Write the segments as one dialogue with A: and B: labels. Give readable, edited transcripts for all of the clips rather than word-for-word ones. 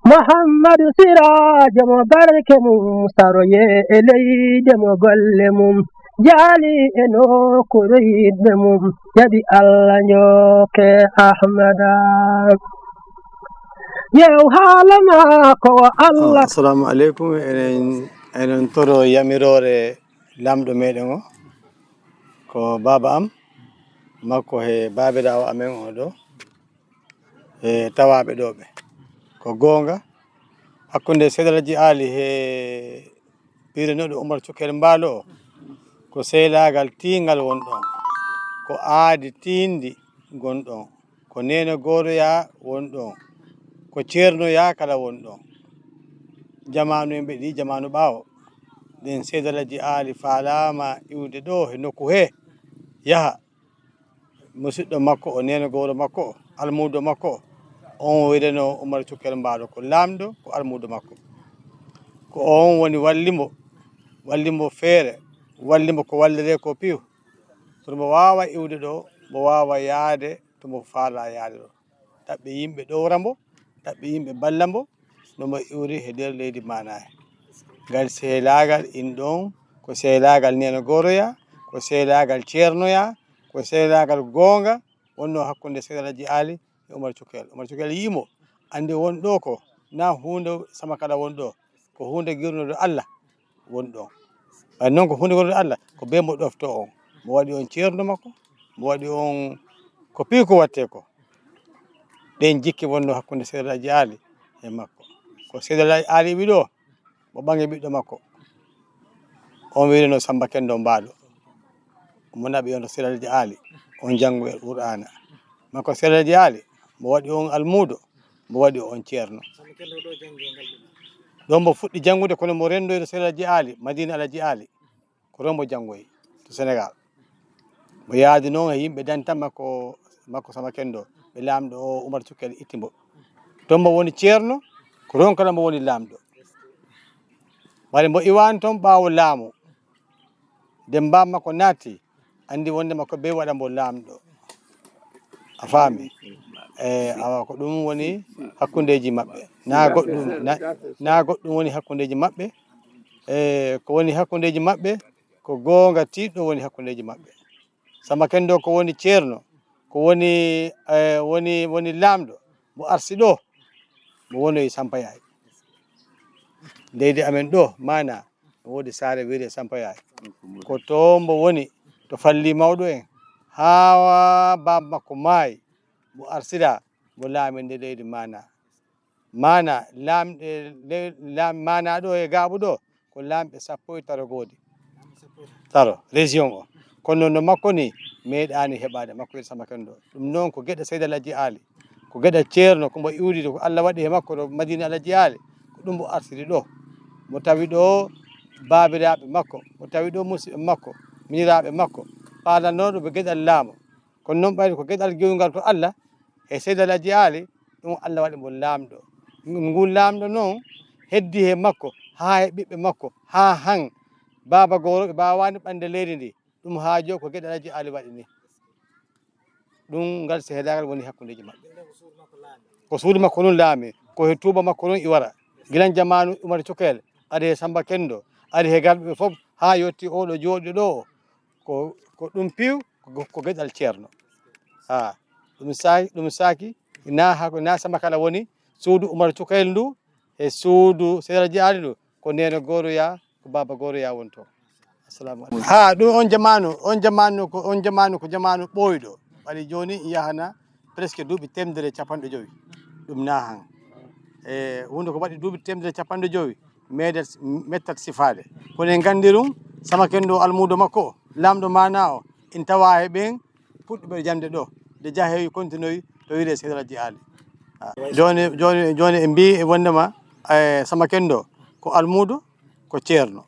A: muhammadu sirajo mo barke mum saroye e leyde mo golle mum jaali e nokkure yiɗɓe mum jaɓi allah njoke ahmada yew haala maako allah
B: assalamu aleykum enen toro yamirore lamɗo meɗen o ko baba am makko he babirawo amen o ɗo e tawaɓe ɗo ɓe ko gonga hakkude Seydalaji Ali he birenoɗo Oumar Cukel Mbaalo o ko sehelagal tingal wonɗon ko aadi tindi gonɗon ko nene goroya wonɗon ko ceernoya kala wonɗon jamanu en ɓeɗi jamanu ɓawo ɗen Seydalaji Ali falama iwde ɗo he nokku he yaha musidɗo makko o nene goro makko o almudo makko o on wireno Oumar Cukel Mbaalo ko lamɗo ko almudo makko ko on woni wallimo feere wallimo ko wallire ko piw so mo wawa iwde ɗo mo wawa yaade tomo faala yaade ɗo taɓɓe yimɓe ɗowramo taɓɓe yimɓe ballamo nomo iwri he nder leydi manahe ngal sehelagal in ɗon ko sehelagal nene goroya ko sehelagal ceernoya ko sehelagal gonga wonno hakkude Seydalaji Ali e Oumar Cukel yimo andi won ɗo ko na hunde sama kala won ɗo ko hunde girnude Allah won ɗon ɓay noon ko hunde girnude Allah ko be mo ɗofto on mo waɗi on ceerno makko mo waɗi on ko piw ko watte ko ɗen jikki wonno hakkude Seydalaji Ali e makko ko Seydalaji Ali wi ɗo mo ɓangi ɓiɗɗo makko on wirino Samba Kendo Mbaalo mo naɓi on to Seydalaji Ali on janngo e Qur'ana makko Seydalaji Ali mo waɗi on almudo mo waɗi on ceerno ɗon mo fuɗɗi janngude kono mo rendoyde Seydalaji Ali Madina Alaji Ali ko ɗon mo janngoyi to Sénégal mo yaadi noon e yimɓe dañtan makko Samba Kendo ɓe lamɗo o Oumar Cukel ittimbo toon mo woni ceerno ko ɗon kala mo woni lamɗo wale mo iwani toon ɓaawo laamu nde mbam makko naati andi wonde makko be waɗa mo lamɗo a faami awa ko ɗum woni hakkundeji maɓɓe na goɗɗum woni hakkundeji maɓɓe ko woni hakkundeji maɓɓe ko gonga tiɗɗo woni hakkundeji maɓɓe Samba Kendo ko woni ceerno ko woni woni lamɗo mo arsi ɗo mo wonoyi Sampayaye leydi amen ɗo mana mo wodi saare wiide Sampayaye ko to mbo woni to falli mawɗo en ha baba makko maayi mo arsira mo laami nde leydi mana mana ɗo e Gaaɓu ɗo ko lamɓe 13 taro région o kono no makko ni meeɗani heɓade makko wiide Samba Kendo ɗum noon ko geɗe Seydalaji Ali ko geɗe ceerno komo iwride ko Allah waɗi he makko ɗo Madina Alaji Ali ko ɗum mo arsiri ɗo mo tawi ɗo babiraɓe makko mo tawi ɗo musidɓe makko miñiraɓe makko palannoɗo ɓe geɗal laamu kono noon ɓayde ko geɗal gewgal to Allah e Seydalaji Ali ɗum Allah waɗi mo lamɗo ngun lamɗo noon heddi he makko ha e ɓiɓɓe makko ha han baba goro ɓe mbawani ɓande leydi ndi ɗum haajo ko geɗe Alaji Ali waɗi ni ɗum ngal sehelagal woni hakkudeji maɓɓe ko suudu makko noon laami ko he tuuba makko noon i wara gilan jamanu Oumar Cukel ari he Samba Kendo ari he galɓe fof ha yetti oɗo jooɗi ɗo ko ɗum piw ko geɗal ceerno ha ɗum saki na Samba kala woni suudu Oumar Cukel ndu e suudu Seydalaji Ali ndu ko nene goroya ko baba goroya won toon assalamu aleykum ha ɗum on jamanu ko jamanu ɓoyɗo ɓaɗi joni yahana presque duuɓi 150 ɗum na han hunde ko waɗi duuɓi 150 mettat sifade kono en gandi ɗum Samba Kendo almudo makko o lamɗo mana o in tawa he ɓen puɗɗiɓe jamde ɗo nde jaa heewi continue to wiide Seydalaji Ali joni e mbi wondema Samba Kendo ko almudo ko ceerno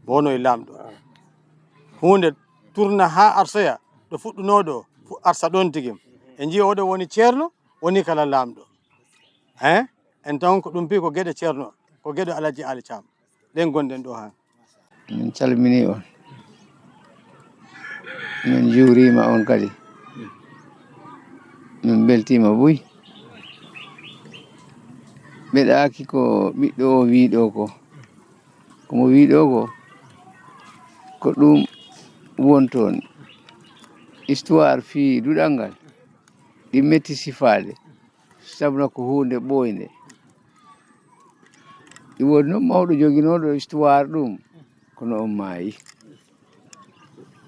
B: mo wono e lamɗo hunde tourna ha arsoya ɗo fuɗɗunoɗo arsa ɗon tigui e jii oɗo woni ceerno woni kala lamɗo en tan ko ɗum pi ko gueɗe ceerno ko gueɗe Alaji Ali Thiam ɗen gonɗen ɗo han
C: min calmini on min juurima on kadi min beltima buy ɓeɗaki ko ɓiɗɗo o wiɗo ko komo wiɗo ko ɗum wonton histoire fi duɗal ngal ɗi metti sifade sabuna ko hunde ɓoyde ɗi woni noon mawɗo joginoɗo histoire ɗum kono on maayi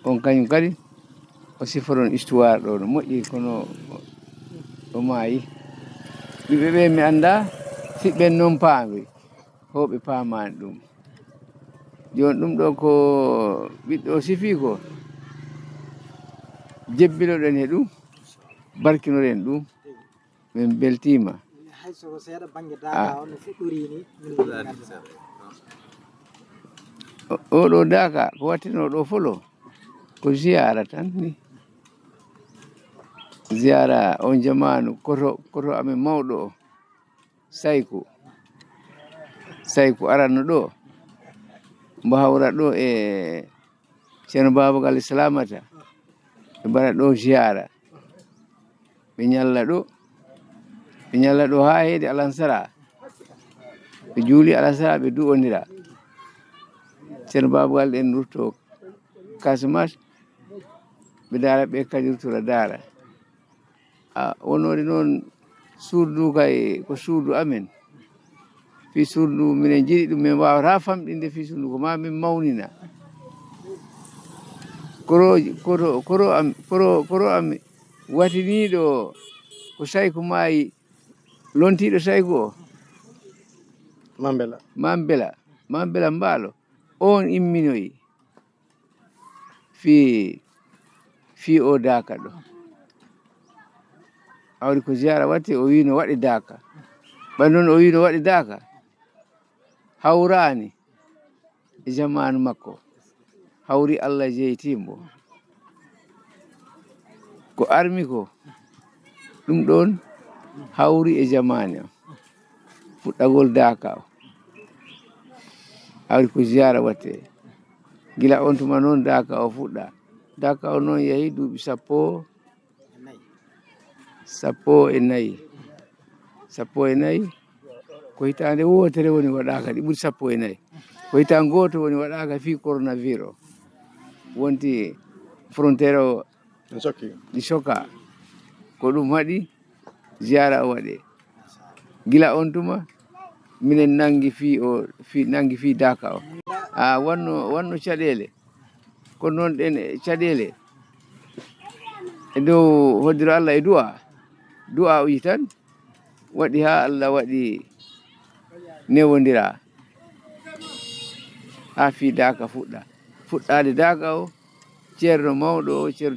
C: on kañum kadi o siforon histoire ɗo no moƴƴi kono o maayi ɓiɓɓe ɓe mi anda siɓɓen noon paami hoɓe paamani ɗum joni ɗum ɗo ko ɓiɗɗo sifi ko jebbiloɗen e ɗum barkinoɗen ɗum min beltima
D: hayso seeɗa banggue daka no fuɗɗori ni
C: oɗo daka ko wattino ɗo folo ko ziyara tan ni ziyara on jamanu koto amen mawɗo o sayku aranno ɗo mbo hawra ɗo e ceerno babagal salamata ɓe mbaɗa ɗo ziyara ɓe ñalla ɗo ha heedi alansara ɓe juuli alansara ɓe du'odira ceerno babagal ɗen durto Casamance ɓe dara ɓe kadi durtora dara wonode noon suudu kay ko suudu amen fi suudu minen jiiɗi ɗum min wawata famɗinde fi suudu ko ma min mawnina koro am watiniɗo ko sayku maayi lontiɗo sayku o mambela mbaalo on imminoyi fi o daka ɗo hawri ko ziyara watte o wi no waɗi daka ɓay noon o wi no waɗi daka hawrani e jamanu makko hawri Allah jeytimo ko armi ko ɗum ɗon hawri e jamanu o fuɗɗagol daka o hawri ko ziyara watte gila on tuma noon daka o fuɗɗa daka o noon yeehi duuɓi sappo e nayyi ko hitande wotere woni waɗaka ɗi ɓuuri 14 ko hitande goto woni waɗaka fi coronavirus wonti frontiére o ɗi sokka ko ɗum waɗi ziyara o waɗe gila on tuma minen nangi fi daka o wanno caɗele kono noon ɗen caɗele e dow hoddiro Allah e du'a o yi tan waɗi ha Allah waɗi newodira ha fi daka fuɗɗade daka o ceerno mawɗo o ceerno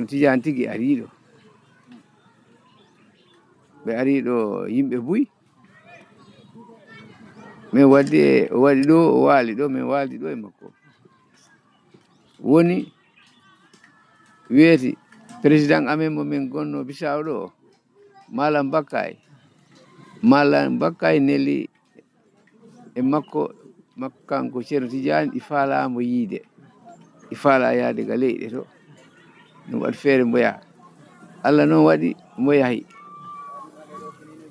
C: Tidiane tigui ariɗo ɓe ariɗo yimɓe buy min wadde o waɗi ɗo o waali ɗo min waldi ɗo e makko woni wiyete président amen mo min gonno Bissau ɗo Malam Bakkay nelli e makko kanko ceerno Tidiane ɗi falamo yiide ɗi faala yaade ga leyɗe to ɗum waɗi feere mboya Allah noon waɗi mbo yahi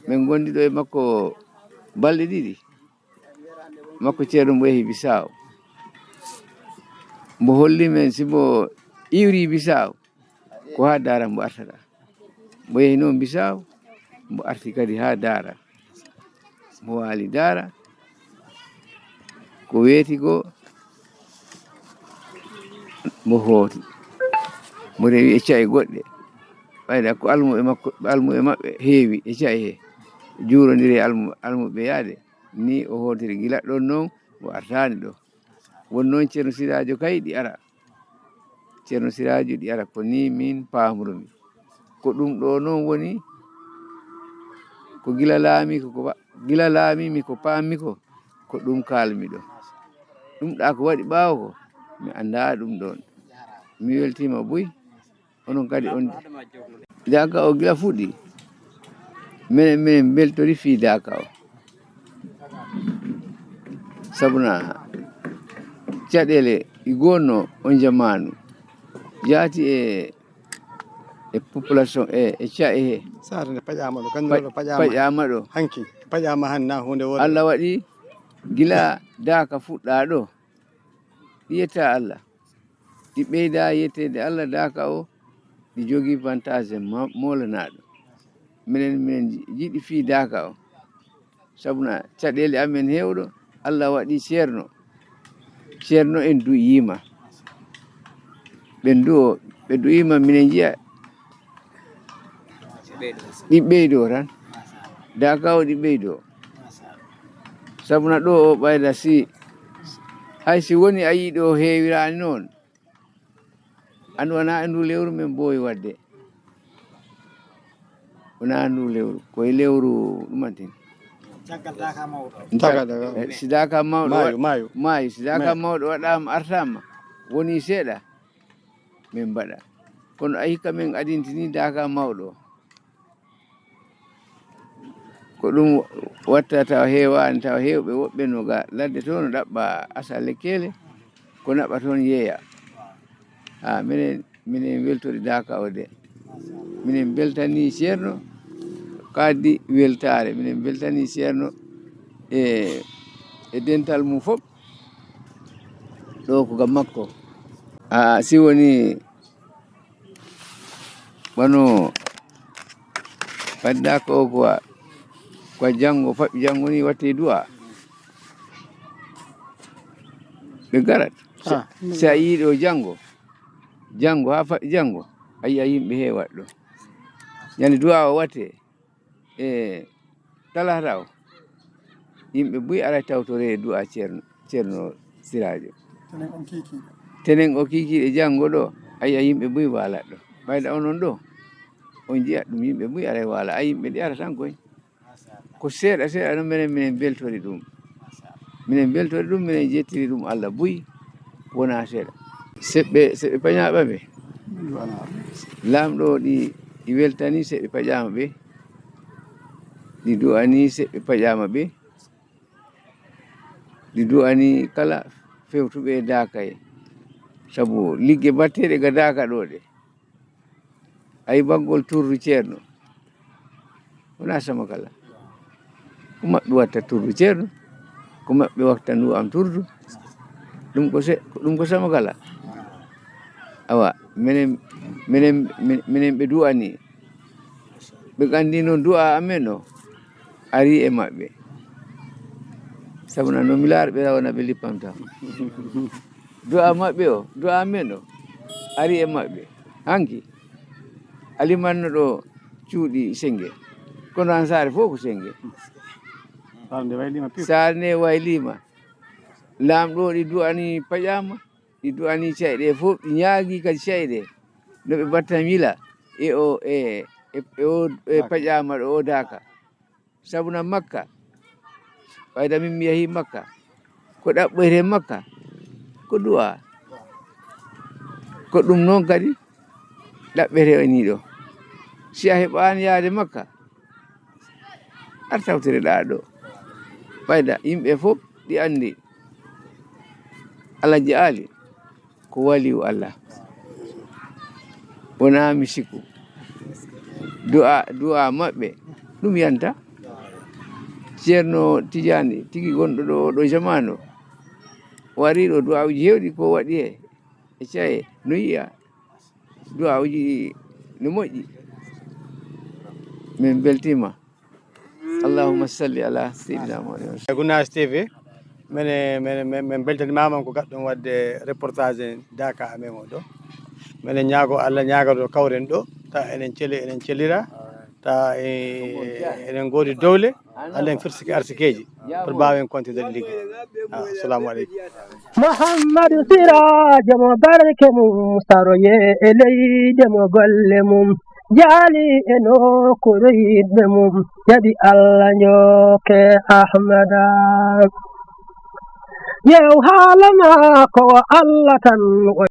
C: min gondi ɗo e makko balɗe ɗiɗi makko ceerno mbo yehi Bissau mbo holli men simo iwri Bissau ko ha dara mbo artata mbo yehi noon Bissau mbo arti kadi ha dara mbo waali dara ko weeti ko mbo hooti mbo rewi e ca'i goɗɗe ɓayda ko almuɓe maɓɓe heewi e ca'i he juurodiri almuɓe yaade ni o hootiri gila ɗon noon o artani ɗo won noon ceerno Sirajo kay ɗi ara ceerno Sirajo ɗi ara ko ni min pamromi ko ɗum ɗo noon woni ko gila laamimi ko pammi ko ɗum kalmi ɗo ɗum ɗa ko waɗi ɓaawo ko mi anda ɗum ɗon mi weltima buy onon kadi on daka o gila fuɗɗi minen beltori fi daka o sabuna caɗele ɗi gonno on jamanu jaati e population e cae he
B: sare nde paƴama ɗo gandal ɗo
C: paƴama ɗo
B: hanki paƴama han na hunde wonde
C: Allah waɗi gila daka fuɗɗa ɗo yetta Allah ɗi ɓeyda yettede Allah daka o ɗi jogui vantage molanaɗo minen jiiɗi fi daka o sabuna caɗele amen hewɗo Allah waɗi ceerno en du'ima ɓe du'ima minen jiya ɗi ɓeydo tan daka o ɗi ɓeydo sabuna ɗo o ɓayda si hay si woni a yiɗo heewirani noon andu wona e ndu lewru men bowi wadde wona ndu lewru koye lewru ɗumantin
D: caggal daka mawɗo
C: si daka mawɗo
B: maayo
C: si daka mawɗo waɗama artama woni seeɗa min mbaɗa kono a hikka min adintini daka mawɗo ko ɗum watta taw hewani taw hewɓe woɓɓe no ga ladde to no ɗaɓɓa asa lekkele ko naɓa toon yeeya ha minen weltori daka o de minen beltani ceerno kaddi weltare minen beltani ceerno e dental mum fof ɗo ko gam makko si woni wano waddaka o ko janggo faɓi janggo ni watte du'a ɓe garat si a yiiɗo janggo ha faɓi janggo a yiya yimɓe heewat ɗo ñande du'a o watte e talata o yimɓe buyi ara tawtore du'a ceerno Sirajo tenen o kikiɗe janggo ɗo a yiya yimɓe buyi walat ɗo ɓayda onon ɗo on jiya ɗum yimɓe buyi ara wala a yimɓe ɗi ara tan koye ko seeɗa ɗo minen beltori ɗum minen jettiri ɗum Allah buyi wona seeɗa seɓɓe pañaɓa ɓe lamɗo ɗi weltani seɓɓe paƴama ɓe ɗi du'ani seɓɓe paƴama ɓe ɗi du'ani kala fewtuɓe dakaye saabu ligge batteɗe ga daka ɗo ɗe ayi baggol turdu ceerno wona sama kala ko maɓɓe watta turdu ceerno ko maɓɓe watta ndu am turdu ɗum ko sama kala awa minen ɓe du'ani ɓe gandi noon du'a amen o ari e maɓɓe sabuna no mi laara ɓe rawana ɓe lippamta du'a maɓɓe o du'a amen o ari e maɓɓe hanki alimanno ɗo cuuɗi senge kono an saare fof ko senge saare nde waylima lamɗo ɗi du'ani paƴama ɗi du'ani cayɗe fof ɗi ñaagui kadi cayɗe no ɓe mbattam yila e paƴama ɗo o daka sabuna Makka ɓayda min mi yahi Makka ko ɗaɓɓoyte Makka ko du'a ko ɗum noon kadi ɗaɓɓete ni ɗo si a heɓani yaade Makka ar tawtoreɗa ɗo ɓayda yimɓe fof ɗi andi Alhaji Ali ko waliyu Allah wona mi sikku du'a maɓɓe ɗum yanta ceerno Tidiane tigui gonɗo ɗo oɗo jamanu o ari ɗo du'a uji hewɗi ko waɗi e caye no yiya du'a uji no moƴƴi min beltima allahumma salli ala sayyidina Muhammad
B: Gunas TV min beltanimama ko gaɗɗon wadde reportage daka amen o ɗo minen ñaago Allah ñaagado kawren ɗo ta enen cellira ta enen godi dowle Allah en firsiki arsikeji pour mbawen continude ligguey assalamu aleykum
A: Muhammadu Sirajo mo barke mum saroye e leyde mo golle mum jaali e nokkure yidɓe mum jaɓi Allah njoke Ahmada yew haala ma ko Allah tan